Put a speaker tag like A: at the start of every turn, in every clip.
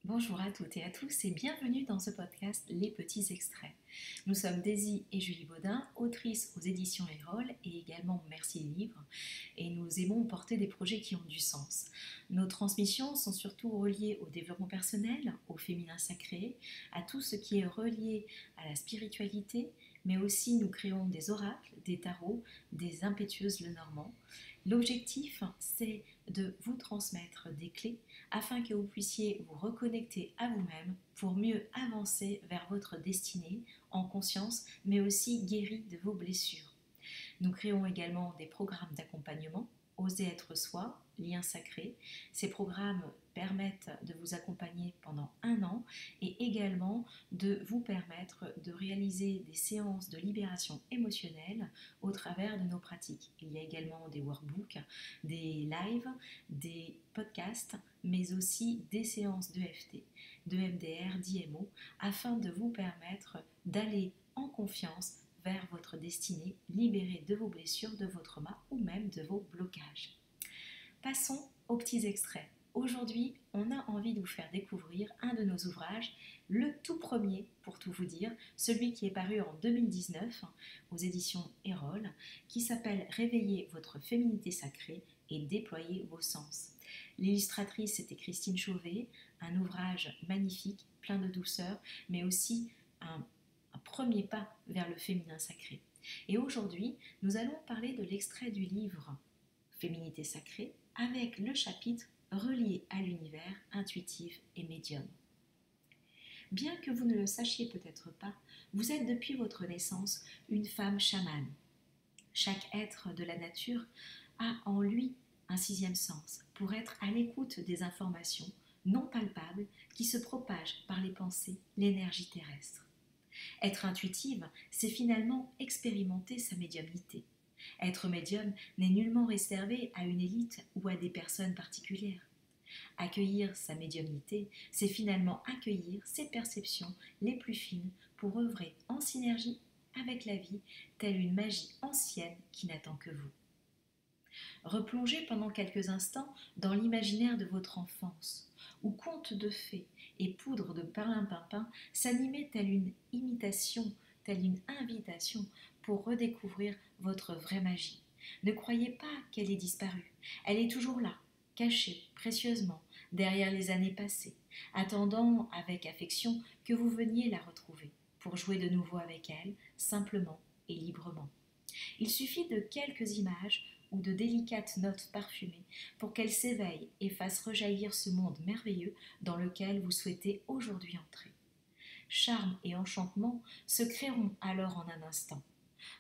A: Bonjour à toutes et à tous et bienvenue dans ce podcast Les Petits Extraits. Nous sommes Daisy et Julie Baudin, autrices aux éditions Erol et également Merci les Livres, et nous aimons porter des projets qui ont du sens. Nos transmissions sont surtout reliées au développement personnel, au féminin sacré, à tout ce qui est relié à la spiritualité, mais aussi nous créons des oracles, des tarots, des impétueuses Lenormand. L'objectif, c'est de vous transmettre des clés afin que vous puissiez vous reconnecter à vous-même pour mieux avancer vers votre destinée en conscience, mais aussi guéri de vos blessures. Nous créons également des programmes d'accompagnement, Oser être soi, lien sacré. Ces programmes permettent de vous accompagner pendant 1 an et également de vous permettre de réaliser des séances de libération émotionnelle au travers de nos pratiques. Il y a également des workbooks, des lives, des podcasts, mais aussi des séances d'EFT, de MDR, d'IMO, afin de vous permettre d'aller en confiance vers votre destinée, libérée de vos blessures, de vos traumas ou même de vos blocages. Passons aux petits extraits. Aujourd'hui, on a envie de vous faire découvrir un de nos ouvrages, le tout premier, pour tout vous dire, celui qui est paru en 2019 aux éditions Erol, qui s'appelle « Réveillez votre féminité sacrée et déployez vos sens ». L'illustratrice, c'était Christine Chauvet, un ouvrage magnifique, plein de douceur, mais aussi un premier pas vers le féminin sacré. Et aujourd'hui, nous allons parler de l'extrait du livre Féminité sacrée avec le chapitre relié à l'univers intuitif et médium. Bien que vous ne le sachiez peut-être pas, vous êtes depuis votre naissance une femme chamane. Chaque être de la nature a en lui un sixième sens pour être à l'écoute des informations non palpables qui se propagent par les pensées, l'énergie terrestre. Être intuitive, c'est finalement expérimenter sa médiumnité. Être médium n'est nullement réservé à une élite ou à des personnes particulières. Accueillir sa médiumnité, c'est finalement accueillir ses perceptions les plus fines pour œuvrer en synergie avec la vie, telle une magie ancienne qui n'attend que vous. Replongez pendant quelques instants dans l'imaginaire de votre enfance, où contes de fées et poudre de perlimpinpin s'animaient telle une imitation, telle une invitation pour redécouvrir votre vraie magie. Ne croyez pas qu'elle ait disparu. Elle est toujours là, cachée précieusement derrière les années passées, attendant avec affection que vous veniez la retrouver pour jouer de nouveau avec elle, simplement et librement. Il suffit de quelques images ou de délicates notes parfumées pour qu'elle s'éveille et fasse rejaillir ce monde merveilleux dans lequel vous souhaitez aujourd'hui entrer. Charme et enchantement se créeront alors en un instant.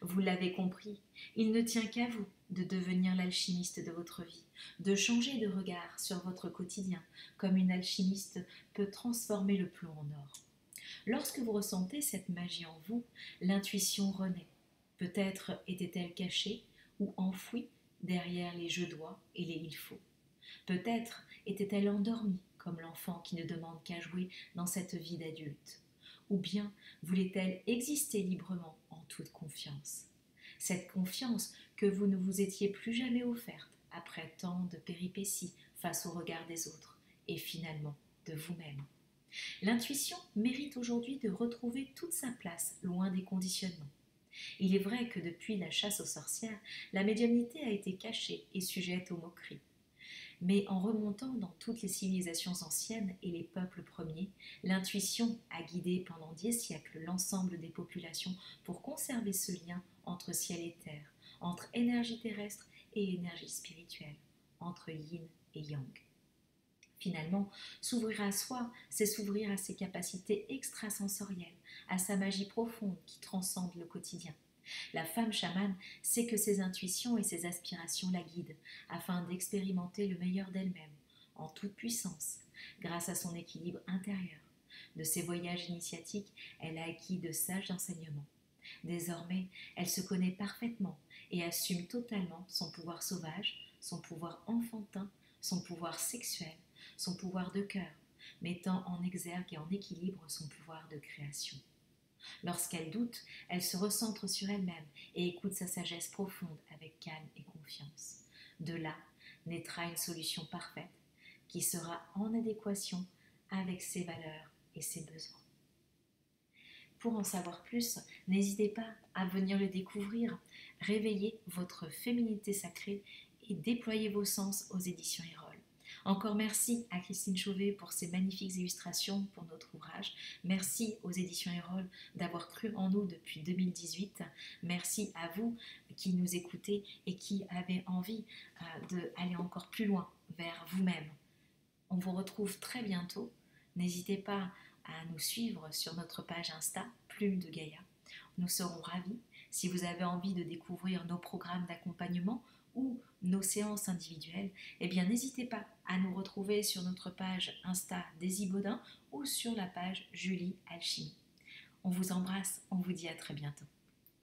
A: Vous l'avez compris, il ne tient qu'à vous de devenir l'alchimiste de votre vie, de changer de regard sur votre quotidien, comme une alchimiste peut transformer le plomb en or. Lorsque vous ressentez cette magie en vous, l'intuition renaît. Peut-être était-elle cachée ou enfouie derrière les je dois et les il faut. Peut-être était-elle endormie comme l'enfant qui ne demande qu'à jouer dans cette vie d'adulte. Ou bien voulait-elle exister librement en toute confiance. Cette confiance que vous ne vous étiez plus jamais offerte après tant de péripéties face au regard des autres et finalement de vous-même. L'intuition mérite aujourd'hui de retrouver toute sa place loin des conditionnements. Il est vrai que depuis la chasse aux sorcières, la médiumnité a été cachée et sujette aux moqueries. Mais en remontant dans toutes les civilisations anciennes et les peuples premiers, l'intuition a guidé pendant des siècles l'ensemble des populations pour conserver ce lien entre ciel et terre, entre énergie terrestre et énergie spirituelle, entre yin et yang. Finalement, s'ouvrir à soi, c'est s'ouvrir à ses capacités extrasensorielles, à sa magie profonde qui transcende le quotidien. La femme chamane sait que ses intuitions et ses aspirations la guident afin d'expérimenter le meilleur d'elle-même, en toute puissance, grâce à son équilibre intérieur. De ses voyages initiatiques, elle a acquis de sages enseignements. Désormais, elle se connaît parfaitement et assume totalement son pouvoir sauvage, son pouvoir enfantin, son pouvoir sexuel, son pouvoir de cœur, mettant en exergue et en équilibre son pouvoir de création. Lorsqu'elle doute, elle se recentre sur elle-même et écoute sa sagesse profonde avec calme et confiance. De là naîtra une solution parfaite qui sera en adéquation avec ses valeurs et ses besoins. Pour en savoir plus, n'hésitez pas à venir le découvrir, réveillez votre féminité sacrée et déployez vos sens aux éditions Erol. Encore merci à Christine Chauvet pour ses magnifiques illustrations pour notre ouvrage. Merci aux éditions Erol d'avoir cru en nous depuis 2018. Merci à vous qui nous écoutez et qui avez envie d'aller encore plus loin vers vous-même. On vous retrouve très bientôt. N'hésitez pas à nous suivre sur notre page Insta, Plume de Gaïa. Nous serons ravis. Si vous avez envie de découvrir nos programmes d'accompagnement ou nos séances individuelles, eh bien n'hésitez pas à nous retrouver sur notre page Insta Daisy Baudin ou sur la page Julie Alchimie. On vous embrasse, on vous dit à très bientôt.